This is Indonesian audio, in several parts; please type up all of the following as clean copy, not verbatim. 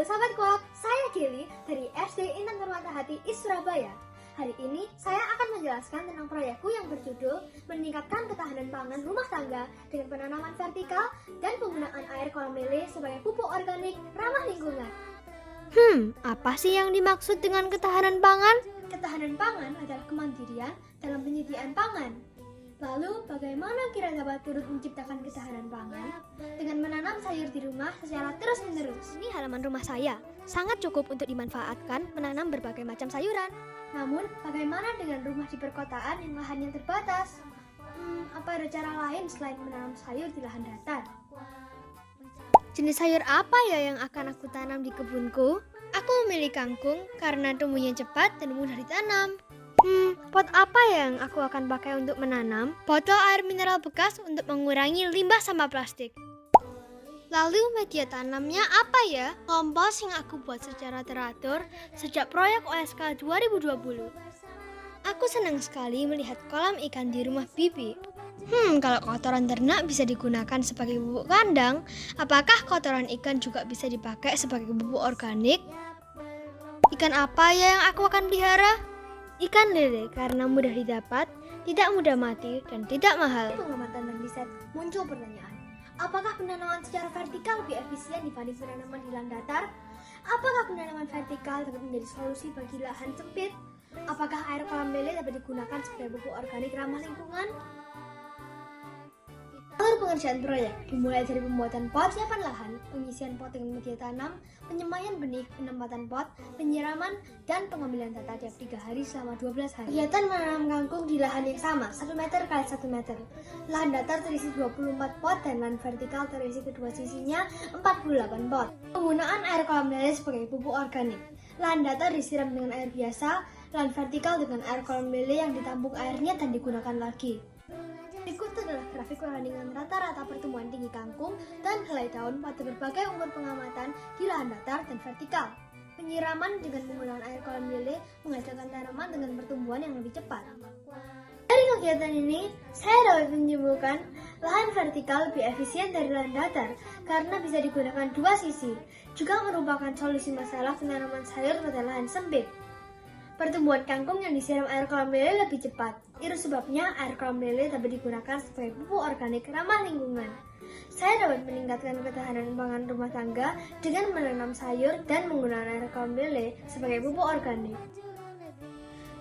Halo sahabat Kuak, saya Gili dari SD Intan Permata Hati Surabaya. Hari ini saya akan menjelaskan tentang proyekku yang berjudul meningkatkan ketahanan pangan rumah tangga dengan penanaman vertikal dan penggunaan air kolam lele sebagai pupuk organik ramah lingkungan. Apa sih yang dimaksud dengan ketahanan pangan? Ketahanan pangan adalah kemandirian dalam penyediaan pangan. Lalu, bagaimana kita dapat turut menciptakan ketahanan pangan? Dengan menanam sayur di rumah secara terus-menerus. Ini halaman rumah saya, sangat cukup untuk dimanfaatkan menanam berbagai macam sayuran. Namun, bagaimana dengan rumah di perkotaan yang lahannya terbatas? Apa ada cara lain selain menanam sayur di lahan datar? Jenis sayur apa ya yang akan aku tanam di kebunku? Aku memilih kangkung karena tumbuhnya cepat dan mudah ditanam. Pot apa yang aku akan pakai untuk menanam? Botol air mineral bekas untuk mengurangi limbah sampah plastik. Lalu media tanamnya apa ya? Kompos yang aku buat secara teratur sejak proyek OSK 2020. Aku senang sekali melihat kolam ikan di rumah Bibi. Kalau kotoran ternak bisa digunakan sebagai pupuk kandang, apakah kotoran ikan juga bisa dipakai sebagai pupuk organik? Ikan apa ya yang aku akan pelihara? Ikan lele karena mudah didapat, tidak mudah mati, dan tidak mahal. Dari pengamatan dan riset, muncul pertanyaan. Apakah penanaman secara vertikal lebih efisien dibanding penanaman di lahan datar? Apakah penanaman vertikal dapat menjadi solusi bagi lahan sempit? Apakah air kolam lele dapat digunakan sebagai pupuk organik ramah lingkungan? Alur pengerjaan proyek dimulai dari pembuatan pot siapan lahan, pengisian pot dengan media tanam, penyemaian benih, penempatan pot, penyiraman, dan pengambilan data tiap 3 hari selama 12 hari. Kegiatan menanam kangkung di lahan yang sama, 1 meter x 1 meter. Lahan datar terisi 24 pot dan lahan vertikal terisi kedua sisinya 48 pot. Penggunaan air kolam lele sebagai pupuk organik. Lahan datar disiram dengan air biasa, lahan vertikal dengan air kolam lele yang ditampung airnya dan digunakan lagi. Berikut adalah grafik perbandingan rata-rata pertumbuhan tinggi kangkung dan helai daun pada berbagai umur pengamatan di lahan datar dan vertikal. Penyiraman dengan menggunakan air kolam lele menghasilkan tanaman dengan pertumbuhan yang lebih cepat. Dari kegiatan ini, saya dapat menyimpulkan lahan vertikal lebih efisien dari lahan datar karena bisa digunakan dua sisi, juga merupakan solusi masalah penanaman sayur pada lahan sempit. Pertumbuhan kangkung yang disiram air kolam lele lebih cepat. Itu sebabnya air kolam lele dapat digunakan sebagai pupuk organik ramah lingkungan. Saya dapat meningkatkan ketahanan pangan rumah tangga dengan menanam sayur dan menggunakan air kolam lele sebagai pupuk organik.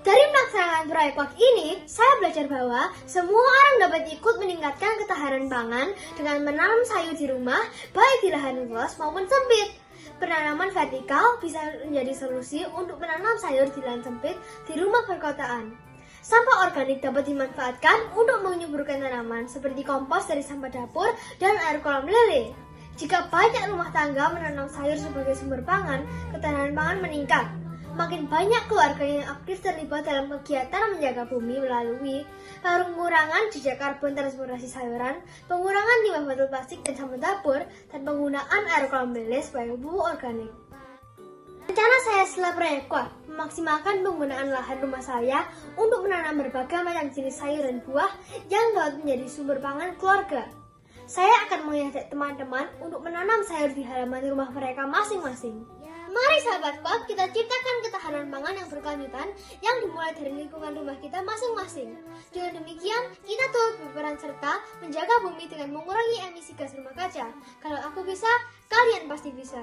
Dari melaksanakan proyek WAK ini, saya belajar bahwa semua orang dapat ikut meningkatkan ketahanan pangan dengan menanam sayur di rumah, baik di lahan luas maupun sempit. Penanaman vertikal bisa menjadi solusi untuk menanam sayur di lahan sempit di rumah perkotaan. Sampah organik dapat dimanfaatkan untuk menyuburkan tanaman seperti kompos dari sampah dapur dan air kolam lele. Jika banyak rumah tangga menanam sayur sebagai sumber pangan, ketahanan pangan meningkat. Makin banyak keluarga yang aktif terlibat dalam kegiatan menjaga bumi melalui pengurangan jejak karbon transportasi sayuran, pengurangan limbah botol plastik dan sampah dapur, dan penggunaan air kolam lele sebagai pupuk organik. Rencana saya setelah proyek WAK memaksimalkan penggunaan lahan rumah saya untuk menanam berbagai macam jenis sayur dan buah yang dapat menjadi sumber pangan keluarga. Saya akan mengajak teman-teman untuk menanam sayur di halaman rumah mereka masing-masing. Mari sahabat Kuak, kita ciptakan ketahanan pangan yang berkelanjutan yang dimulai dari lingkungan rumah kita masing-masing. Dengan demikian, kita turut berperan serta menjaga bumi dengan mengurangi emisi gas rumah kaca. Kalau aku bisa, kalian pasti bisa.